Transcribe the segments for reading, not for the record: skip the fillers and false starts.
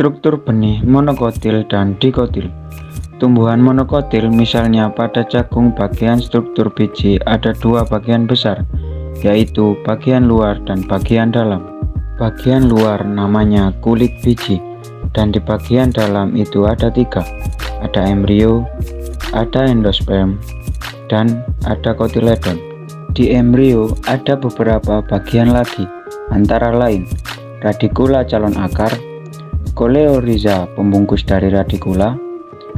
Struktur benih monokotil dan dikotil. Tumbuhan monokotil misalnya pada jagung, bagian struktur biji ada dua bagian besar, yaitu bagian luar dan bagian dalam. Bagian luar namanya kulit biji, dan di bagian dalam itu ada tiga, ada embrio, ada endosperm, dan ada kotiledon. Di embrio ada beberapa bagian lagi, antara lain radikula calon akar, koleoriza pembungkus dari radikula,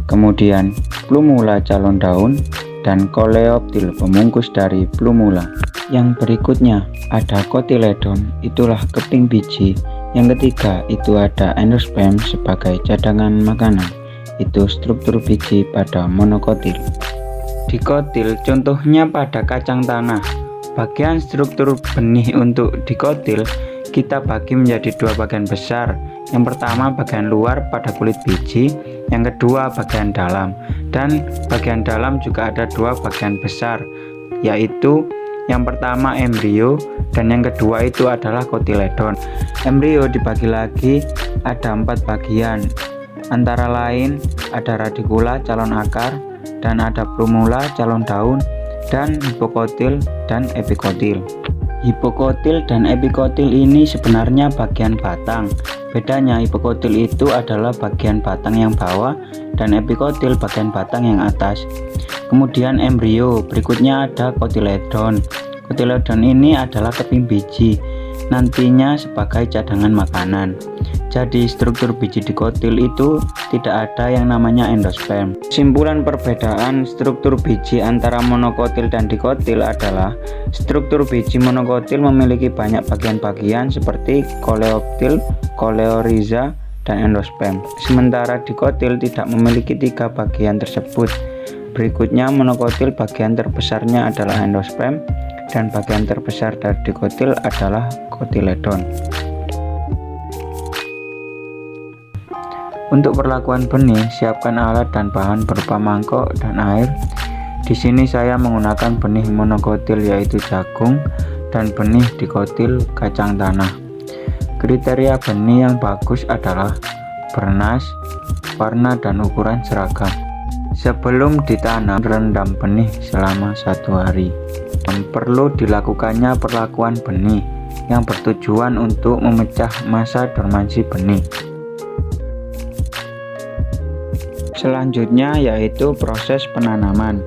kemudian plumula calon daun, dan koleoptil pembungkus dari plumula. Yang berikutnya ada kotiledon, itulah keping biji. Yang ketiga itu ada endosperm sebagai cadangan makanan, itu struktur biji pada monokotil. Dikotil contohnya pada kacang tanah. Bagian struktur benih untuk dikotil kita bagi menjadi dua bagian besar. Yang pertama bagian luar pada kulit biji, yang kedua bagian dalam. Dan bagian dalam juga ada dua bagian besar, yaitu yang pertama embrio dan yang kedua itu adalah kotiledon. Embrio dibagi lagi ada 4 bagian, antara lain ada radikula calon akar, dan ada plumula calon daun, dan hipokotil dan epikotil. Hipokotil dan epikotil ini sebenarnya bagian batang. Bedanya hipokotil itu adalah bagian batang yang bawah dan epikotil bagian batang yang atas. Kemudian embrio, berikutnya ada kotiledon. Kotiledon ini adalah keping biji, nantinya sebagai cadangan makanan. Jadi struktur biji dikotil itu tidak ada yang namanya endosperm. Kesimpulan perbedaan struktur biji antara monokotil dan dikotil adalah struktur biji monokotil memiliki banyak bagian-bagian seperti koleoptil, koleoriza, dan endosperm. Sementara dikotil tidak memiliki 3 bagian tersebut. Berikutnya monokotil bagian terbesarnya adalah endosperm dan bagian terbesar dari dikotil adalah kotiledon. Untuk perlakuan benih, siapkan alat dan bahan berupa mangkok dan air. Di sini saya menggunakan benih monokotil yaitu jagung dan benih dikotil kacang tanah. Kriteria benih yang bagus adalah bernas, warna dan ukuran seragam. Sebelum ditanam, rendam benih selama 1 hari. Perlu dilakukannya perlakuan benih yang bertujuan untuk memecah masa dormansi benih. Selanjutnya yaitu proses penanaman.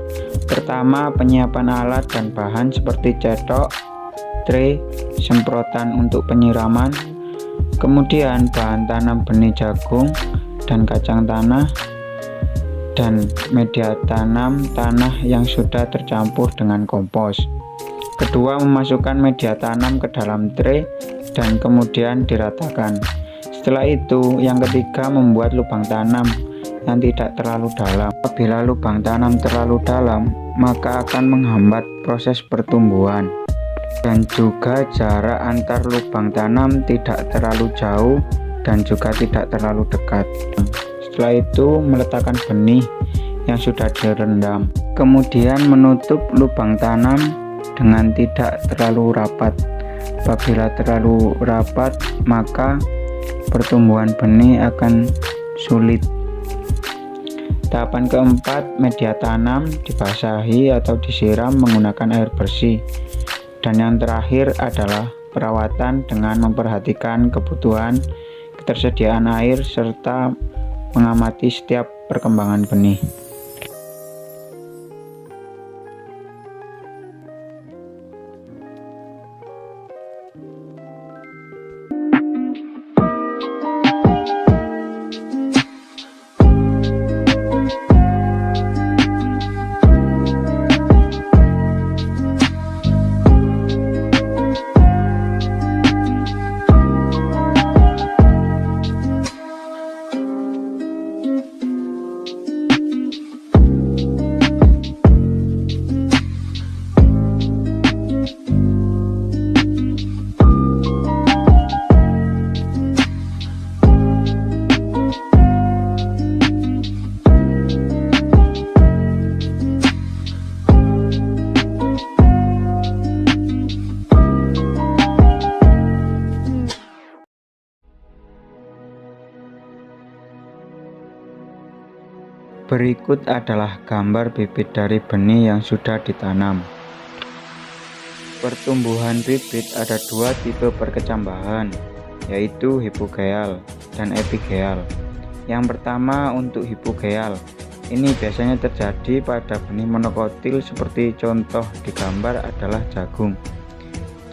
Pertama, penyiapan alat dan bahan seperti cetok, tray, semprotan untuk penyiraman. Kemudian bahan tanam benih jagung dan kacang tanah, dan media tanam tanah yang sudah tercampur dengan kompos. Kedua, memasukkan media tanam ke dalam tray dan kemudian diratakan. Setelah itu, yang ketiga membuat lubang tanam yang tidak terlalu dalam. Apabila lubang tanam terlalu dalam, maka akan menghambat proses pertumbuhan. Dan juga jarak antar lubang tanam tidak terlalu jauh dan juga tidak terlalu dekat. Setelah itu meletakkan benih yang sudah direndam. Kemudian menutup lubang tanam dengan tidak terlalu rapat. Apabila terlalu rapat, maka pertumbuhan benih akan sulit. Tahapan keempat, media tanam dibasahi atau disiram menggunakan air bersih. Dan yang terakhir adalah perawatan dengan memperhatikan kebutuhan, ketersediaan air, serta mengamati setiap perkembangan benih. Berikut adalah gambar bibit dari benih yang sudah ditanam. Pertumbuhan bibit ada dua tipe perkecambahan, yaitu hipogeal dan epigeal. Yang pertama untuk hipogeal, ini biasanya terjadi pada benih monokotil seperti contoh di gambar adalah jagung.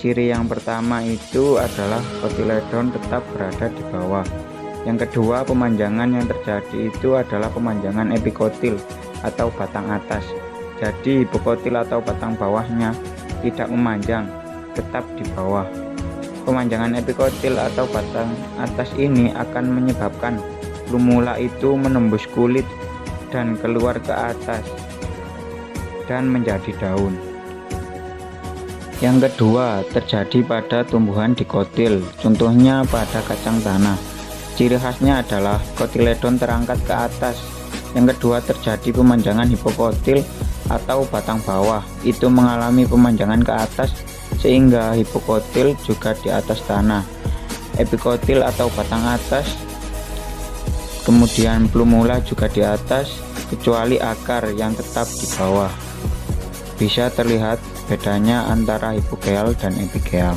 Ciri yang pertama itu adalah kotiledon tetap berada di bawah. Yang kedua, pemanjangan yang terjadi itu adalah pemanjangan epikotil atau batang atas. Jadi hipokotil atau batang bawahnya tidak memanjang, tetap di bawah. Pemanjangan epikotil atau batang atas ini akan menyebabkan plumula itu menembus kulit dan keluar ke atas dan menjadi daun. Yang kedua terjadi pada tumbuhan dikotil, contohnya pada kacang tanah. Ciri khasnya adalah kotiledon terangkat ke atas. Yang kedua terjadi pemanjangan hipokotil atau batang bawah, itu mengalami pemanjangan ke atas sehingga hipokotil juga di atas tanah, epikotil atau batang atas, kemudian plumula juga di atas, kecuali akar yang tetap di bawah. Bisa terlihat bedanya antara hipogeal dan epigeal.